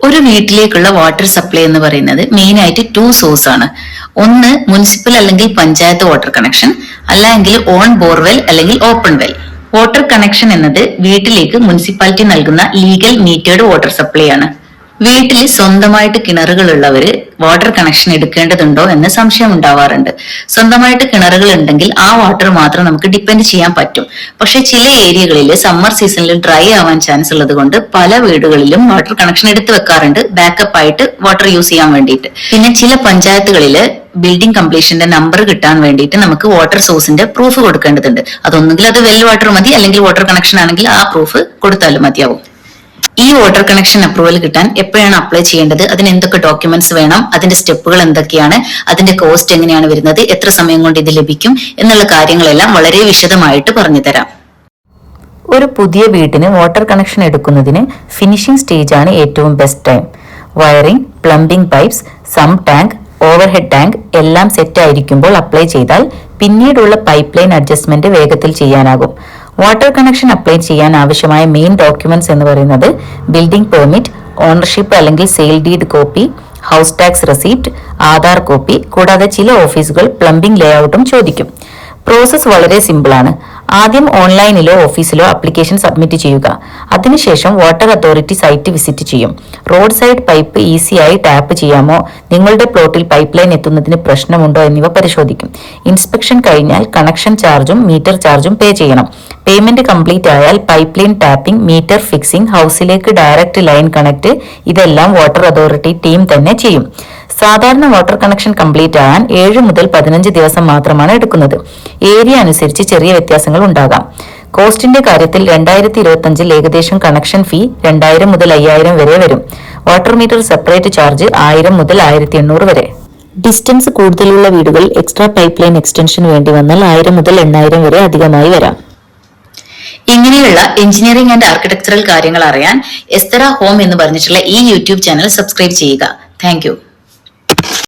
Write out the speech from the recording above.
ഒരു വീട്ടിലേക്കുള്ള water supply എന്ന് പറയുന്നത് മെയിൻ ആയിട്ട് 2 സോഴ്സ് ആണ്. ഒന്ന് മുനിസിപ്പൽ അല്ലെങ്കിൽ പഞ്ചായത്ത് വാട്ടർ കണക്ഷൻ, അല്ലെങ്കിൽ ഓൺ ബോർവെൽ അല്ലെങ്കിൽ ഓപ്പൺ വെൽ. വാട്ടർ കണക്ഷൻ എന്നത് വീട്ടിലേക്ക് മുനിസിപ്പാലിറ്റി നൽകുന്ന ലീഗൽ മീറ്റേർഡ് വാട്ടർ സപ്ലൈ ആണ്. വീട്ടിൽ സ്വന്തമായിട്ട് കിണറുകൾ ഉള്ളവര് വാട്ടർ കണക്ഷൻ എടുക്കേണ്ടതുണ്ടോ എന്ന് സംശയം ഉണ്ടാവാറുണ്ട്. സ്വന്തമായിട്ട് കിണറുകൾ ഉണ്ടെങ്കിൽ ആ വാട്ടർ മാത്രം നമുക്ക് ഡിപ്പെൻഡ് ചെയ്യാൻ പറ്റും. പക്ഷെ ചില ഏരിയകളിൽ സമ്മർ സീസണിൽ ഡ്രൈ ആവാൻ ചാൻസ് ഉള്ളത് കൊണ്ട് പല വീടുകളിലും വാട്ടർ കണക്ഷൻ എടുത്തു വെക്കാറുണ്ട്, ബാക്കപ്പ് ആയിട്ട് വാട്ടർ യൂസ് ചെയ്യാൻ വേണ്ടിയിട്ട്. പിന്നെ ചില പഞ്ചായത്തുകളില് ബിൽഡിംഗ് കംപ്ലീഷന്റെ നമ്പർ കിട്ടാൻ വേണ്ടിയിട്ട് നമുക്ക് വാട്ടർ സോഴ്സിന്റെ പ്രൂഫ് കൊടുക്കേണ്ടതുണ്ട്. അതൊന്നുകിൽ അത് വെൽ വാട്ടർ മതി, അല്ലെങ്കിൽ വാട്ടർ കണക്ഷൻ ആണെങ്കിൽ ആ പ്രൂഫ് കൊടുത്താലും മതിയാവും. ഈ വാട്ടർ കണക്ഷൻ അപ്രൂവൽ കിട്ടാൻ എപ്പോഴാണ് അപ്ലൈ ചെയ്യേണ്ടത്, അതിന് എന്തൊക്കെ ഡോക്യുമെന്റ്സ് വേണം, അതിന്റെ സ്റ്റെപ്പുകൾ എന്തൊക്കെയാണ്, അതിന്റെ കോസ്റ്റ് എങ്ങനെയാണ് വരുന്നത്, എത്ര സമയം കൊണ്ട് ഇത് ലഭിക്കും എന്നുള്ള കാര്യങ്ങളെല്ലാം വളരെ വിശദമായിട്ട് പറഞ്ഞു തരാം. ഒരു പുതിയ വീടിന് വാട്ടർ കണക്ഷൻ എടുക്കുന്നതിന് ഫിനിഷിംഗ് സ്റ്റേജ് ആണ് ഏറ്റവും best time. Wiring, plumbing pipes, sump tank, overhead tank എല്ലാം സെറ്റ് ആയിരിക്കുമ്പോൾ അപ്ലൈ ചെയ്താൽ പിന്നീടുള്ള പൈപ്പ് ലൈൻ അഡ്ജസ്റ്റ്മെന്റ് വേഗത്തിൽ ചെയ്യാനാകും. വാട്ടർ കണക്ഷൻ അപ്ലൈ ചെയ്യാൻ ആവശ്യമായ മെയിൻ ഡോക്യുമെന്റ്സ് എന്ന് പറയുന്നത് ബിൽഡിംഗ് പെർമിറ്റ്, ഓണർഷിപ്പ് അല്ലെങ്കിൽ sale deed copy, house tax receipt, Aadhaar copy, കൂടാതെ ചില ഓഫീസുകൾ പ്ലംബിംഗ് ലേഔട്ടും ചോദിക്കും. പ്രോസസ് വളരെ സിമ്പിൾ ആണ്. ആദ്യം ഓൺലൈനിലോ ഓഫീസിലോ ആപ്ലിക്കേഷൻ സബ്മിറ്റ് ചെയ്യുക. അതിനുശേഷം വാട്ടർ അതോറിറ്റി സൈറ്റ് വിസിറ്റ് ചെയ്യും. റോഡ് സൈഡ് പൈപ്പ് ഈസിയായി ടാപ്പ് ചെയ്യാമോ, നിങ്ങളുടെ പ്ലോട്ടിൽ പൈപ്പ് ലൈൻ എത്തുന്നതിന് പ്രശ്നമുണ്ടോ എന്നിവ പരിശോധിക്കും. ഇൻസ്പെക്ഷൻ കഴിഞ്ഞാൽ കണക്ഷൻ ചാർജും മീറ്റർ ചാർജും പേ ചെയ്യണം. പേയ്മെന്റ് കംപ്ലീറ്റ് ആയാൽ pipe line tapping, meter fixing, ഹൗസിലേക്ക് ഡയറക്റ്റ് ലൈൻ കണക്ട് ഇതെല്ലാം വാട്ടർ അതോറിറ്റി ടീം തന്നെ ചെയ്യും. സാധാരണ വാട്ടർ കണക്ഷൻ കംപ്ലീറ്റ് ആകാൻ 7 മുതൽ 15 ദിവസം മാത്രമാണ് എടുക്കുന്നത്. ഏരിയ അനുസരിച്ച് ചെറിയ വ്യത്യാസങ്ങൾ ഉണ്ടാകാം. കോസ്റ്റിന്റെ കാര്യത്തിൽ 2025 ഏകദേശം കണക്ഷൻ ഫീ 2000 മുതൽ 5000 വരെ വരും. വാട്ടർ മീറ്റർ സെപ്പറേറ്റ് ചാർജ് 1000 മുതൽ 1800 വരെ. ഡിസ്റ്റൻസ് കൂടുതലുള്ള വീടുകൾ എക്സ്ട്രാ പൈപ്പ് ലൈൻ എക്സ്റ്റൻഷൻ വേണ്ടി വന്നാൽ 1000 മുതൽ 8000 വരെ അധികമായി വരാം. ഇങ്ങനെയുള്ള എഞ്ചിനീയറിംഗ് ആൻഡ് ആർക്കിടെക്ചറൽ കാര്യങ്ങൾ അറിയാൻ എസ്തറ ഹോം എന്ന് പറഞ്ഞിട്ടുള്ള ഈ യൂട്യൂബ് ചാനൽ സബ്സ്ക്രൈബ് ചെയ്യുക. താങ്ക്